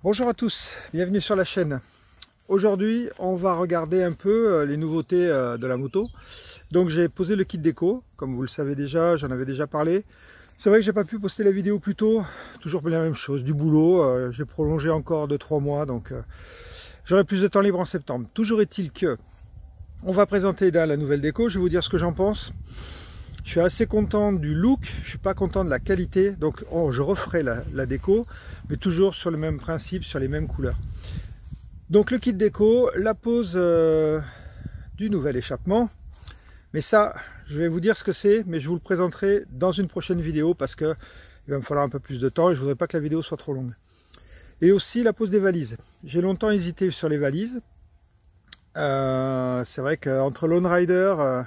Bonjour à tous, bienvenue sur la chaîne. Aujourd'hui, on va regarder un peu les nouveautés de la moto. Donc j'ai posé le kit déco, comme vous le savez déjà, j'en avais déjà parlé. C'est vrai que j'ai pas pu poster la vidéo plus tôt, toujours la même chose, du boulot. J'ai prolongé encore de 3 mois, donc j'aurai plus de temps libre en septembre. Toujours est-il que on va présenter la nouvelle déco, je vais vous dire ce que j'en pense. Je suis assez content du look, je suis pas content de la qualité, donc je referai la déco, mais toujours sur le même principe, sur les mêmes couleurs. Donc le kit déco, la pose du nouvel échappement, mais ça, je vais vous dire ce que c'est, mais je vous le présenterai dans une prochaine vidéo parce que il va me falloir un peu plus de temps et je voudrais pas que la vidéo soit trop longue. Et aussi la pose des valises. J'ai longtemps hésité sur les valises. C'est vrai qu'entre Lone Rider,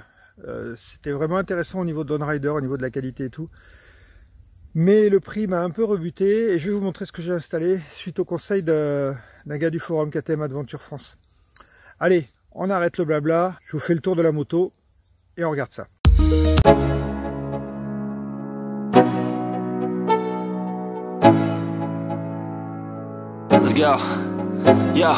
c'était vraiment intéressant au niveau de Lone Rider, au niveau de la qualité et tout. Mais le prix m'a un peu rebuté et je vais vous montrer ce que j'ai installé suite au conseil d'un gars du forum KTM Adventure France. Allez, on arrête le blabla, je vous fais le tour de la moto et on regarde ça. Let's go. Yo.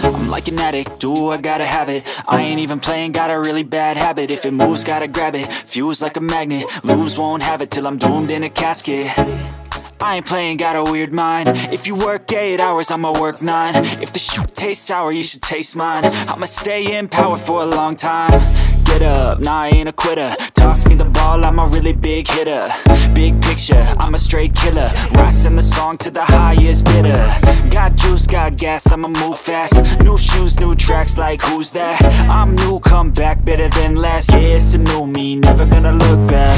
I'm like an addict, do I gotta have it. I ain't even playing, got a really bad habit. If it moves, gotta grab it, fuse like a magnet. Lose, won't have it till I'm doomed in a casket. I ain't playing, got a weird mind. If you work 8 hours, I'ma work 9. If the shit tastes sour, you should taste mine. I'ma stay in power for a long time. Get up, nah I ain't a quitter. Toss me the ball, I'm a really big hitter. Big picture, I'm a straight killer. Rising the song to the highest bidder. Got juice, got gas, I'ma move fast. New shoes, new tracks, like who's that? I'm new, come back, better than last. Yeah, it's a new me, never gonna look back.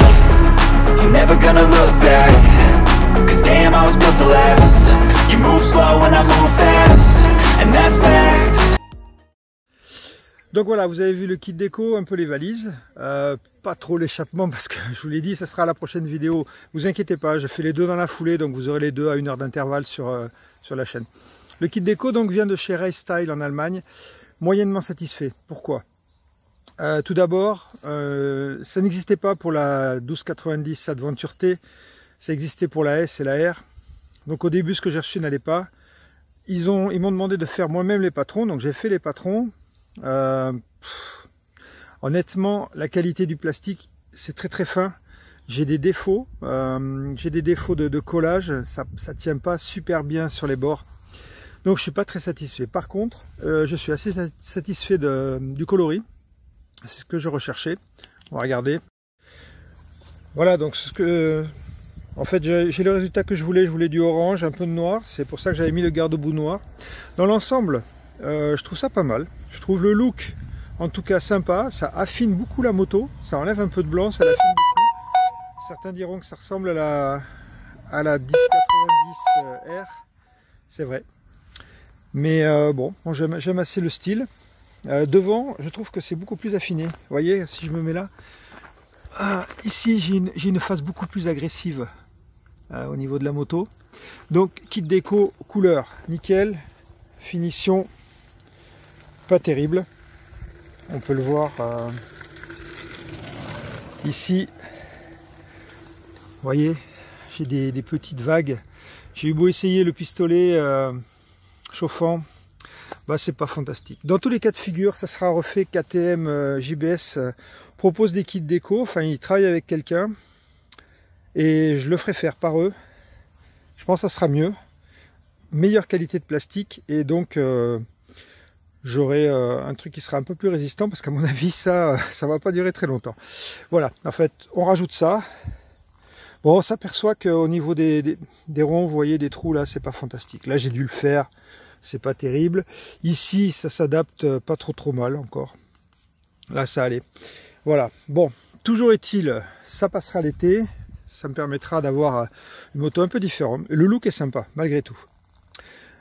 I'm never gonna look back. Cause damn, I was built to last. You move slow and I move fast. And that's facts. Donc voilà, vous avez vu le kit déco, un peu les valises, pas trop l'échappement parce que je vous l'ai dit, ça sera la prochaine vidéo. Vous inquiétez pas, je fais les deux dans la foulée, donc vous aurez les deux à 1 heure d'intervalle sur la chaîne. Le kit déco donc vient de chez Race Style en Allemagne, moyennement satisfait. Pourquoi? Tout d'abord, ça n'existait pas pour la 1290 Adventure T, ça existait pour la S et la R. Donc au début, ce que j'ai reçu n'allait pas. Ils m'ont demandé de faire moi-même les patrons, donc j'ai fait les patrons. Honnêtement, la qualité du plastique, c'est très fin. J'ai des défauts, de collage, ça tient pas super bien sur les bords. Donc je suis pas très satisfait. Par contre, je suis assez satisfait du coloris. C'est ce que je recherchais. On va regarder. Voilà, donc en fait, j'ai le résultat que je voulais du orange, un peu de noir. C'est pour ça que j'avais mis le garde-boue noir. Dans l'ensemble, je trouve ça pas mal. Je trouve le look, en tout cas, sympa. Ça affine beaucoup la moto. Ça enlève un peu de blanc, ça l'affine beaucoup. Certains diront que ça ressemble à la 1090 R. C'est vrai. Mais bon, j'aime assez le style. Devant, je trouve que c'est beaucoup plus affiné. Vous voyez, si je me mets là. Ici, j'ai une face beaucoup plus agressive au niveau de la moto. Donc, kit déco, couleur, nickel. Finition, pas terrible. On peut le voir ici. Vous voyez, j'ai des petites vagues. J'ai eu beau essayer le pistolet chauffant. Bah, c'est pas fantastique. Dans tous les cas de figure, ça sera refait. KTM JBS propose des kits déco, enfin ils travaillent avec quelqu'un et je le ferai faire par eux. Je pense que ça sera mieux, meilleure qualité de plastique et donc j'aurai un truc qui sera un peu plus résistant parce qu'à mon avis ça va pas durer très longtemps. Voilà, en fait on rajoute ça. Bon, on s'aperçoit qu'au niveau des ronds, vous voyez des trous là, c'est pas fantastique. Là j'ai dû le faire, c'est pas terrible. Ici ça s'adapte pas trop mal encore. Là ça allait. Voilà, bon, toujours est-il, ça passera l'été, ça me permettra d'avoir une moto un peu différente. Le look est sympa, malgré tout.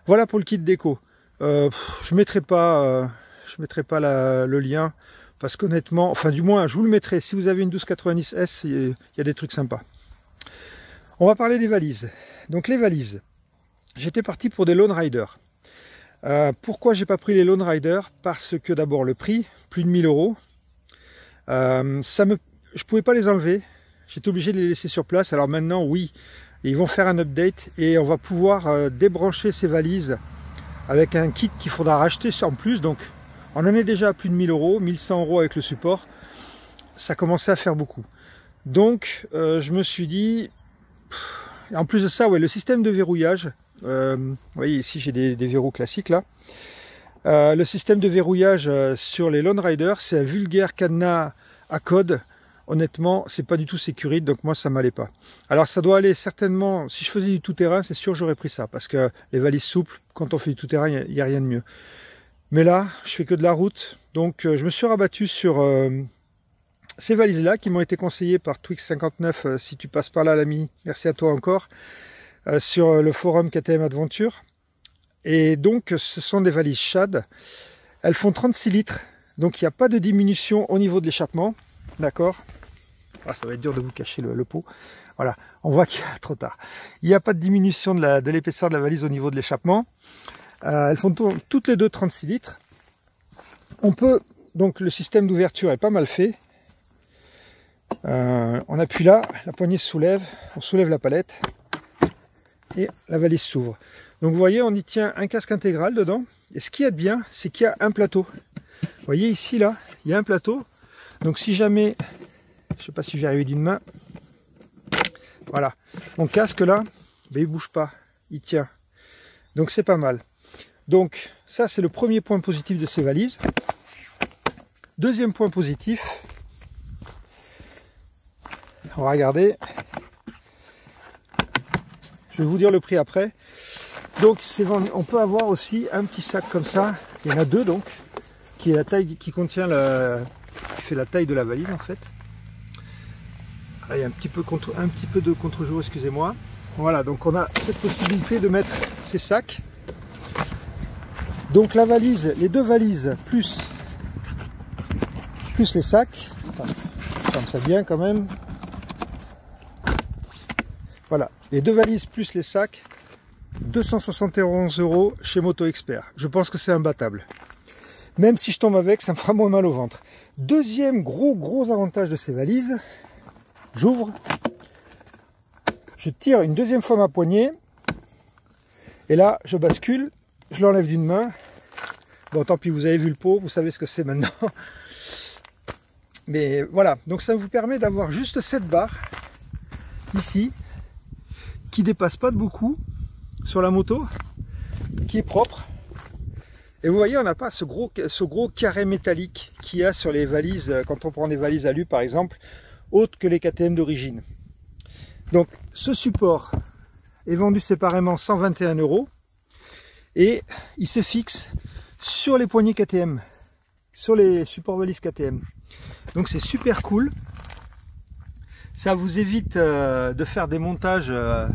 Voilà pour le kit déco. Je mettrai pas le lien, parce qu'honnêtement, enfin du moins, je vous le mettrai. Si vous avez une 1290S, il y a des trucs sympas. On va parler des valises. Donc les valises, j'étais parti pour des Lone Rider. Pourquoi j'ai pas pris les Lone Rider? Parce que d'abord le prix, plus de 1000 €. Je pouvais pas les enlever, j'étais obligé de les laisser sur place. Alors maintenant oui, Et ils vont faire un update et on va pouvoir débrancher ces valises avec un kit qu'il faudra racheter en plus. Donc on en est déjà à plus de 1000 €, 1100 € avec le support. Ça commençait à faire beaucoup. Donc je me suis dit, en plus de ça, ouais, le système de verrouillage, vous voyez ici j'ai des verrous classiques là. Le système de verrouillage sur les Lone Rider, c'est un vulgaire cadenas à code. Honnêtement, c'est pas du tout sécurite, donc moi ça m'allait pas. Alors ça doit aller certainement, si je faisais du tout-terrain, c'est sûr j'aurais pris ça, parce que les valises souples, quand on fait du tout-terrain, il n'y a rien de mieux. Mais là, je fais que de la route, donc je me suis rabattu sur ces valises-là, qui m'ont été conseillées par Twix59, si tu passes par là l'ami, merci à toi encore, sur le forum KTM Adventure. Et donc ce sont des valises Shad, elles font 36 litres, donc il n'y a pas de diminution au niveau de l'échappement. D'accord. Ah, ça va être dur de vous cacher le pot. Voilà, on voit qu'il est trop tard. Il n'y a pas de diminution de l'épaisseur de la valise au niveau de l'échappement. Elles font toutes les deux 36 litres. On peut, donc le système d'ouverture est pas mal fait. On appuie là, la poignée se soulève, on soulève la palette et la valise s'ouvre. Donc vous voyez, on y tient un casque intégral dedans. Et ce qu'il y a de bien, c'est qu'il y a un plateau. Vous voyez ici, là, il y a un plateau. Donc si jamais, je ne sais pas si je vais arriver d'une main, voilà, mon casque là, ben, il ne bouge pas, il tient. Donc c'est pas mal. Donc ça c'est le premier point positif de ces valises. Deuxième point positif, on va regarder, je vais vous dire le prix après. Donc on peut avoir aussi un petit sac comme ça, il y en a deux donc, qui est la taille, qui contient qui fait la taille de la valise en fait. Là, il y a un petit peu de contre-jour, excusez-moi. Voilà, donc on a cette possibilité de mettre ces sacs. Donc la valise, les deux valises plus les sacs. Enfin, je ferme ça bien quand même. Voilà, les deux valises plus les sacs, 271 € chez Moto Expert. Je pense que c'est imbattable. Même si je tombe avec, ça me fera moins mal au ventre. Deuxième gros avantage de ces valises, j'ouvre, je tire une deuxième fois ma poignée, et là je bascule, je l'enlève d'une main. Bon tant pis, vous avez vu le pot, vous savez ce que c'est maintenant. Mais voilà, donc ça vous permet d'avoir juste cette barre, ici, qui dépasse pas de beaucoup sur la moto, qui est propre. Et vous voyez, on n'a pas ce gros carré métallique qu'il y a sur les valises, quand on prend des valises alu par exemple, autres que les KTM d'origine. Donc ce support est vendu séparément 121 € et il se fixe sur les poignées KTM, sur les supports valises KTM. Donc c'est super cool. Ça vous évite de faire des montages à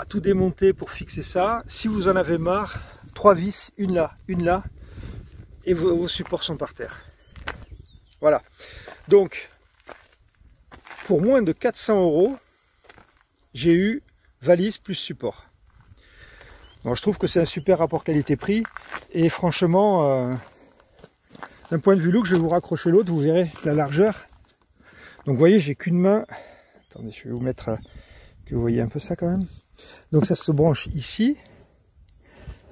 tout démonter pour fixer ça. Si vous en avez marre, 3 vis, une là, et vos supports sont par terre. Voilà. Donc, pour moins de 400 €, j'ai eu valise plus support. Bon, je trouve que c'est un super rapport qualité-prix, et franchement, d'un point de vue look, je vais vous raccrocher l'autre, vous verrez la largeur. Donc, vous voyez, j'ai qu'une main. Attendez, je vais vous mettre que vous voyez un peu ça quand même. Donc, ça se branche ici.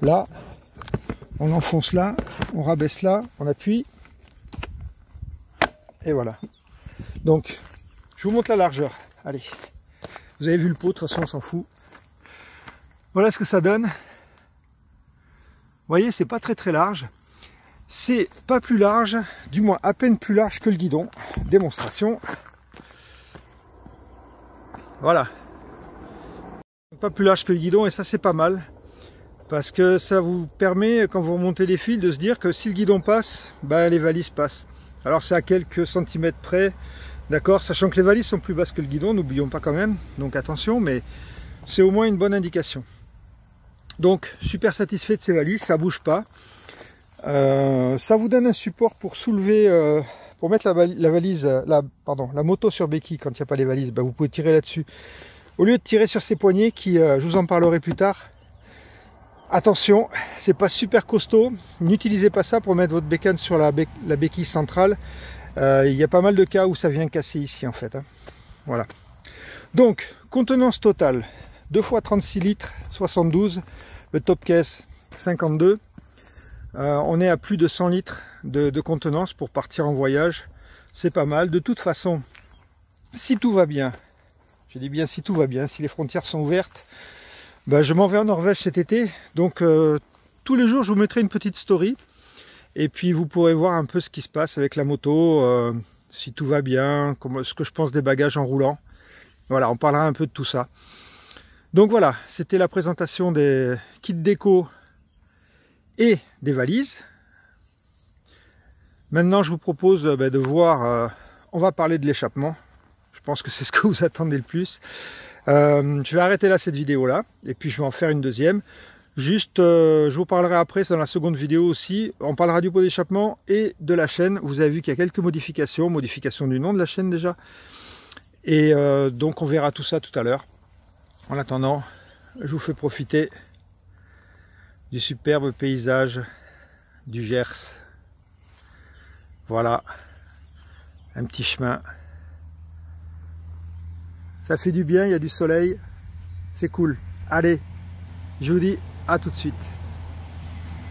Là, on enfonce là, on rabaisse là, on appuie, et voilà. Donc, je vous montre la largeur. Allez, vous avez vu le pot, de toute façon on s'en fout. Voilà ce que ça donne. Vous voyez, c'est pas très large. C'est pas plus large, du moins à peine plus large que le guidon. Démonstration. Voilà. Pas plus large que le guidon, et ça c'est pas mal. Parce que ça vous permet, quand vous remontez les fils, de se dire que si le guidon passe, ben les valises passent. Alors c'est à quelques centimètres près, d'accord, sachant que les valises sont plus basses que le guidon, n'oublions pas quand même, donc attention, mais c'est au moins une bonne indication. Donc super satisfait de ces valises, ça bouge pas. Ça vous donne un support pour soulever, pour mettre la valise, la moto sur béquille quand il n'y a pas les valises, ben vous pouvez tirer là-dessus. Au lieu de tirer sur ces poignées qui, je vous en parlerai plus tard. Attention, c'est pas super costaud, n'utilisez pas ça pour mettre votre bécane sur la béquille centrale. Il y a pas mal de cas où ça vient casser ici en fait. Hein. Voilà. Donc, Contenance totale, 2 fois 36 litres, 72, le top case 52. On est à plus de 100 litres de contenance pour partir en voyage. C'est pas mal. De toute façon, si tout va bien, je dis bien si tout va bien, si les frontières sont ouvertes, ben je m'en vais en Norvège cet été. Donc tous les jours, je vous mettrai une petite story. Et puis vous pourrez voir un peu ce qui se passe avec la moto, si tout va bien, ce que je pense des bagages en roulant. Voilà, on parlera un peu de tout ça. Donc voilà, c'était la présentation des kits déco et des valises. Maintenant, je vous propose de voir, on va parler de l'échappement. Je pense que c'est ce que vous attendez le plus. Je vais arrêter là cette vidéo-là, et puis je vais en faire une deuxième. Juste, je vous parlerai après, dans la seconde vidéo aussi, on parlera du pot d'échappement et de la chaîne. Vous avez vu qu'il y a quelques modifications du nom de la chaîne déjà. Et donc on verra tout ça tout à l'heure. En attendant, je vous fais profiter du superbe paysage du Gers. Voilà, un petit chemin. Ça fait du bien, il y a du soleil, c'est cool. Allez, je vous dis à tout de suite.